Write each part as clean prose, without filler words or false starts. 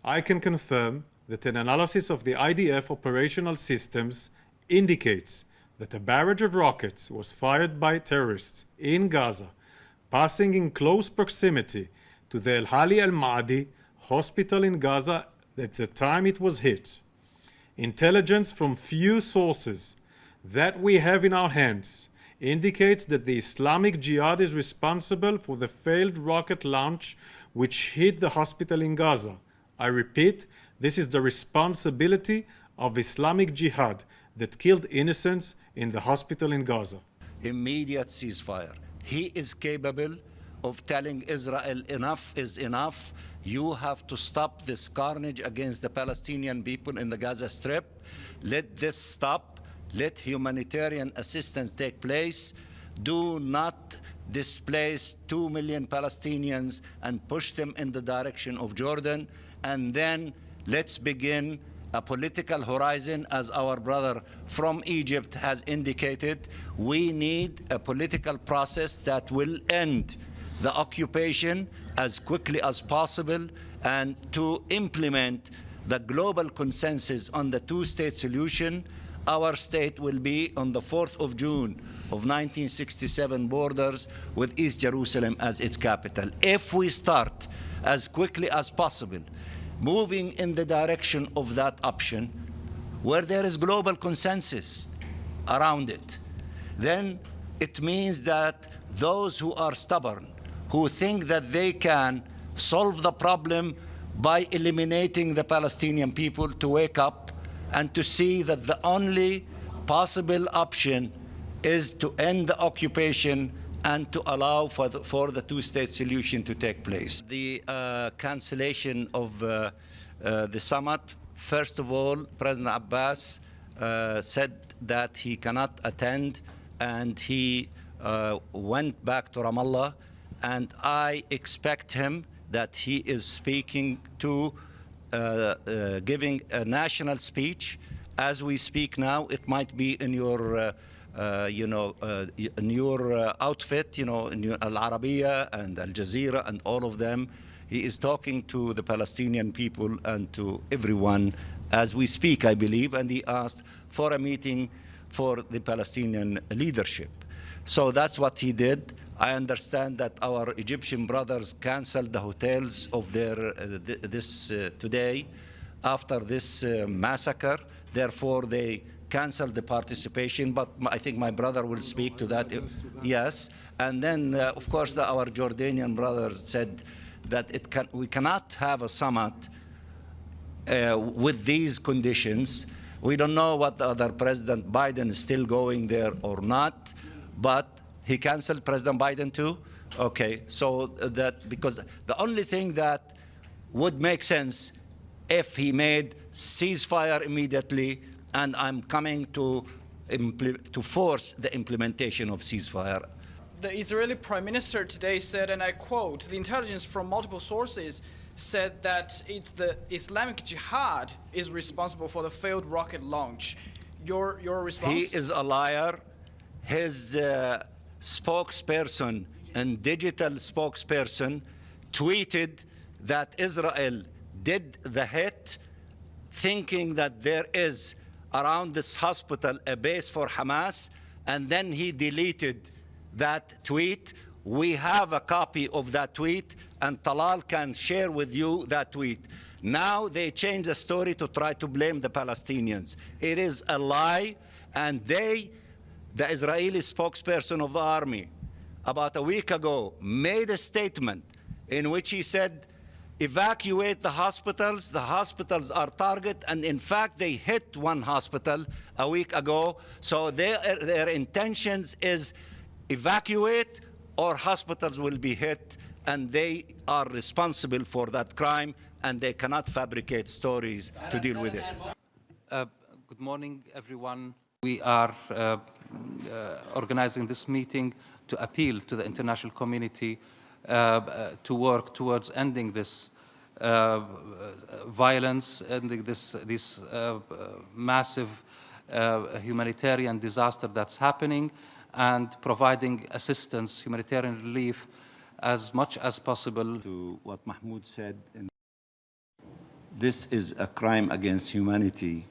I can confirm that an analysis of the IDF operational systems indicates that a barrage of rockets was fired by terrorists in Gaza, passing in close proximity to the El-Hali al-Ma'adi hospital in Gaza at the time it was hit. Intelligence from few sources that we have in our hands indicates that the Islamic Jihad is responsible for the failed rocket launch which hit the hospital in Gaza. I repeat, this is the responsibility of Islamic Jihad that killed innocents in the hospital in Gaza. Immediate ceasefire. He is capable of telling Israel enough is enough. You have to stop this carnage against the Palestinian people in the Gaza Strip. Let this stop. Let humanitarian assistance take place. Do not displace 2 million Palestinians and push them in the direction of Jordan. And then let's begin a political horizon, as our brother from Egypt has indicated. We need a political process that will end the occupation as quickly as possible and to implement the global consensus on the two-state solution. Our state will be on the 4th of June of 1967 borders with East Jerusalem as its capital. If we start as quickly as possible moving in the direction of that option, where there is global consensus around it, then it means that those who are stubborn, who think that they can solve the problem by eliminating the Palestinian people, to wake up and to see that the only possible option is to end the occupation and to allow for the two-state solution to take place. The cancellation of the summit, first of all, President Abbas said that he cannot attend, and he went back to Ramallah, and I expect him that he is speaking to, giving a national speech as we speak now. It might be in your in your outfit, in your Al Arabiya and Al Jazeera and all of them. He is talking to the Palestinian people and to everyone as we speak, I believe, and he asked for a meeting for the Palestinian leadership. So that's what he did. I understand that our Egyptian brothers canceled the hotels of their today after this massacre. Therefore, they canceled the participation, but I think my brother will speak to that. Yes, and then of course our Jordanian brothers said that we cannot have a summit with these conditions. We don't know what the other President Biden is still going there or not, but he canceled President Biden too. Okay, so that because the only thing that would make sense if he made ceasefire immediately, and I'm coming to force the implementation of ceasefire. The Israeli Prime Minister today said, and I quote, the intelligence from multiple sources said that it's the Islamic Jihad is responsible for the failed rocket launch. Your response? He is a liar. His spokesperson and digital spokesperson tweeted that Israel did the hit, thinking that there is around this hospital a base for Hamas, and then he deleted that tweet. We have a copy of that tweet, and Talal can share with you that tweet. Now they change the story to try to blame the Palestinians. It is a lie, and the Israeli spokesperson of the army, about a week ago, made a statement in which he said, evacuate the hospitals are target, and in fact they hit one hospital a week ago. So their intentions is evacuate or hospitals will be hit, and they are responsible for that crime, and they cannot fabricate stories to deal with it. Good morning, everyone. We are organizing this meeting to appeal to the international community to work towards ending this violence, ending this massive humanitarian disaster that's happening, and providing assistance, humanitarian relief, as much as possible. To what Mahmoud said, this is a crime against humanity,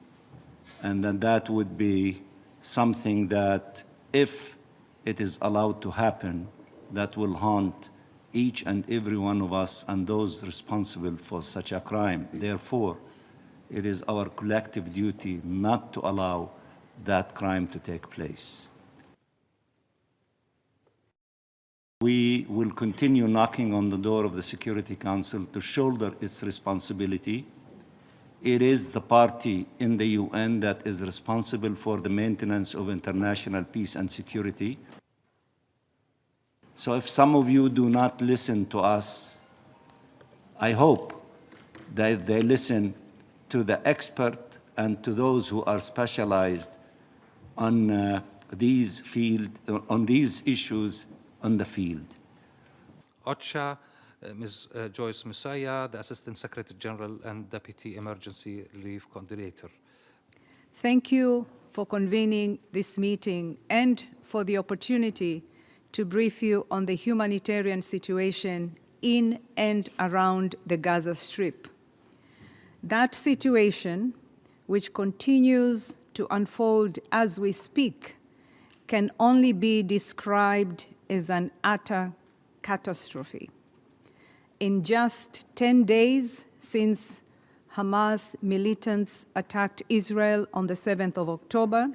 and then that would be something that, if it is allowed to happen, that will haunt each and every one of us and those responsible for such a crime. Therefore, it is our collective duty not to allow that crime to take place. We will continue knocking on the door of the Security Council to shoulder its responsibility. It is the party in the UN that is responsible for the maintenance of international peace and security. So if some of you do not listen to us, I hope that they listen to the expert and to those who are specialized on these issues on the field. OCHA, Ms. Joyce Musaya, the Assistant Secretary General and Deputy Emergency Relief Coordinator. Thank you for convening this meeting and for the opportunity to brief you on the humanitarian situation in and around the Gaza Strip. That situation, which continues to unfold as we speak, can only be described as an utter catastrophe. In just 10 days since Hamas militants attacked Israel on the 7th of October,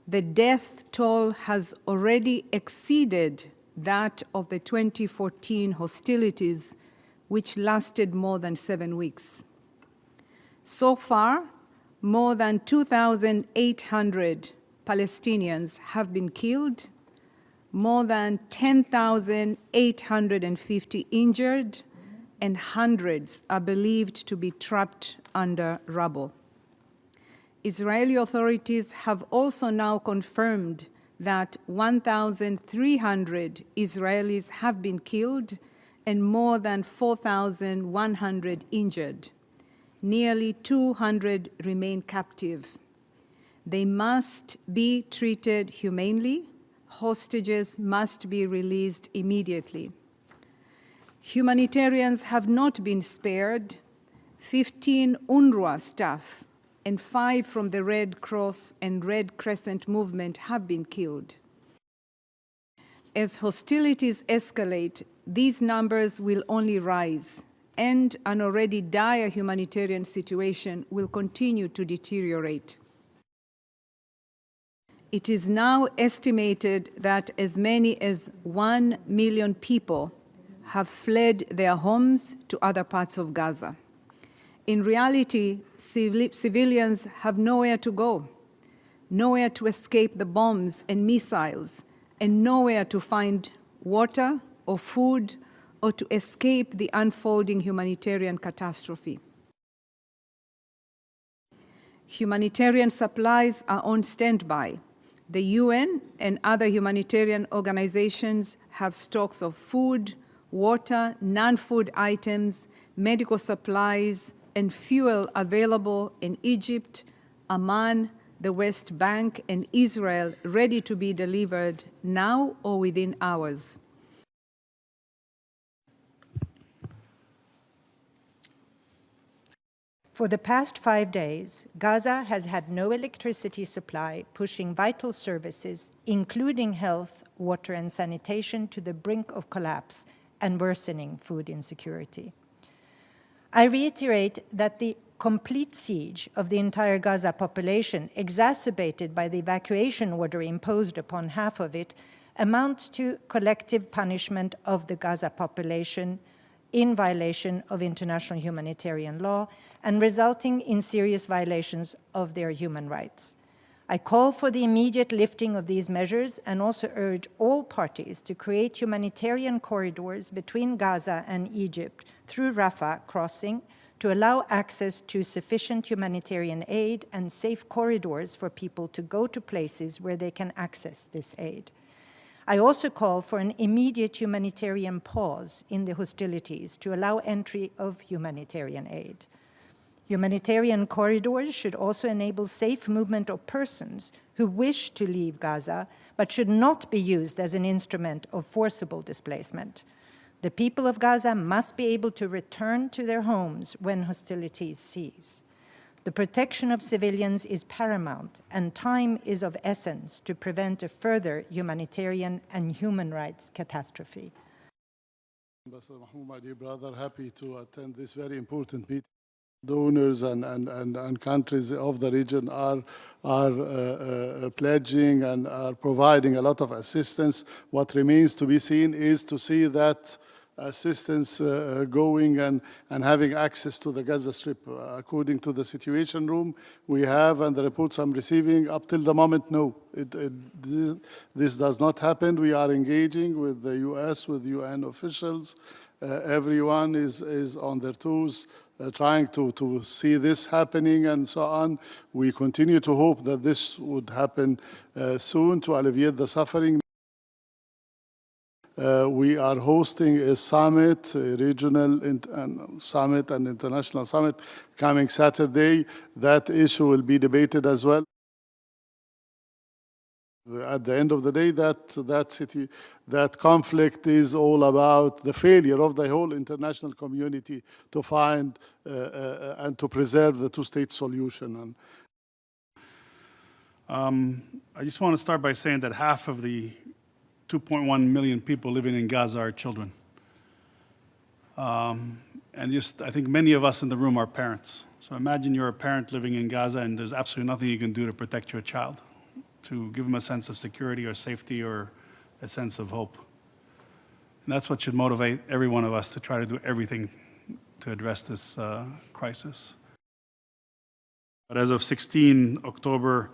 the death toll has already exceeded that of the 2014 hostilities, which lasted more than 7 weeks. So far, more than 2,800 Palestinians have been killed, more than 10,850 injured, and hundreds are believed to be trapped under rubble. Israeli authorities have also now confirmed that 1,300 Israelis have been killed and more than 4,100 injured. Nearly 200 remain captive. They must be treated humanely. Hostages must be released immediately. Humanitarians have not been spared. 15 UNRWA staff and 5 from the Red Cross and Red Crescent movement have been killed. As hostilities escalate, these numbers will only rise, and an already dire humanitarian situation will continue to deteriorate. It is now estimated that as many as 1 million people have fled their homes to other parts of Gaza. In reality, civilians have nowhere to go, nowhere to escape the bombs and missiles, and nowhere to find water or food or to escape the unfolding humanitarian catastrophe. Humanitarian supplies are on standby. The UN and other humanitarian organizations have stocks of food, water, non-food items, medical supplies, and fuel available in Egypt, Amman, the West Bank, and Israel, ready to be delivered now or within hours. For the past 5 days, Gaza has had no electricity supply, pushing vital services, including health, water, and sanitation, to the brink of collapse and worsening food insecurity. I reiterate that the complete siege of the entire Gaza population, exacerbated by the evacuation order imposed upon half of it, amounts to collective punishment of the Gaza population in violation of international humanitarian law and resulting in serious violations of their human rights. I call for the immediate lifting of these measures and also urge all parties to create humanitarian corridors between Gaza and Egypt through Rafah crossing to allow access to sufficient humanitarian aid and safe corridors for people to go to places where they can access this aid. I also call for an immediate humanitarian pause in the hostilities to allow entry of humanitarian aid. Humanitarian corridors should also enable safe movement of persons who wish to leave Gaza, but should not be used as an instrument of forcible displacement. The people of Gaza must be able to return to their homes when hostilities cease. The protection of civilians is paramount, and time is of essence to prevent a further humanitarian and human rights catastrophe. Ambassador Mahmoud, my dear brother, happy to attend this very important meeting. Donors and countries of the region are pledging and are providing a lot of assistance. What remains to be seen is to see that assistance going and having access to the Gaza Strip. According to the Situation Room we have and the reports I'm receiving, up till the moment, no. This does not happen. We are engaging with the US, with UN officials. Everyone is on their toes, trying to see this happening and so on. We continue to hope that this would happen soon to alleviate the suffering. We are hosting a summit, a regional summit and international summit coming Saturday. That issue will be debated as well. At the end of the day, that conflict is all about the failure of the whole international community to find and to preserve the two-state solution. I just want to start by saying that half of the 2.1 million people living in Gaza are children. And I think many of us in the room are parents. So imagine you're a parent living in Gaza and there's absolutely nothing you can do to protect your child, to give them a sense of security or safety or a sense of hope. And that's what should motivate every one of us to try to do everything to address this crisis. But as of 16 October,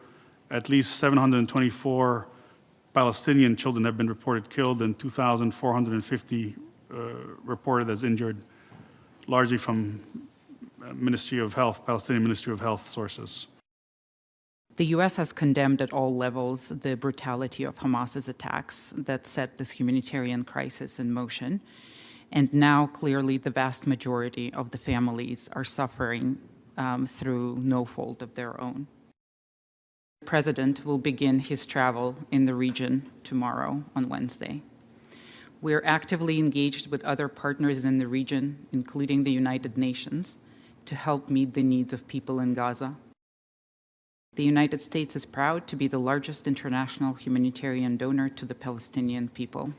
at least 724 Palestinian children have been reported killed and 2,450 reported as injured, largely from Ministry of Health, Palestinian Ministry of Health sources. The US has condemned at all levels the brutality of Hamas's attacks that set this humanitarian crisis in motion. And now, clearly, the vast majority of the families are suffering through no fault of their own. The President will begin his travel in the region tomorrow on Wednesday. We're actively engaged with other partners in the region, including the United Nations, to help meet the needs of people in Gaza. The United States is proud to be the largest international humanitarian donor to the Palestinian people.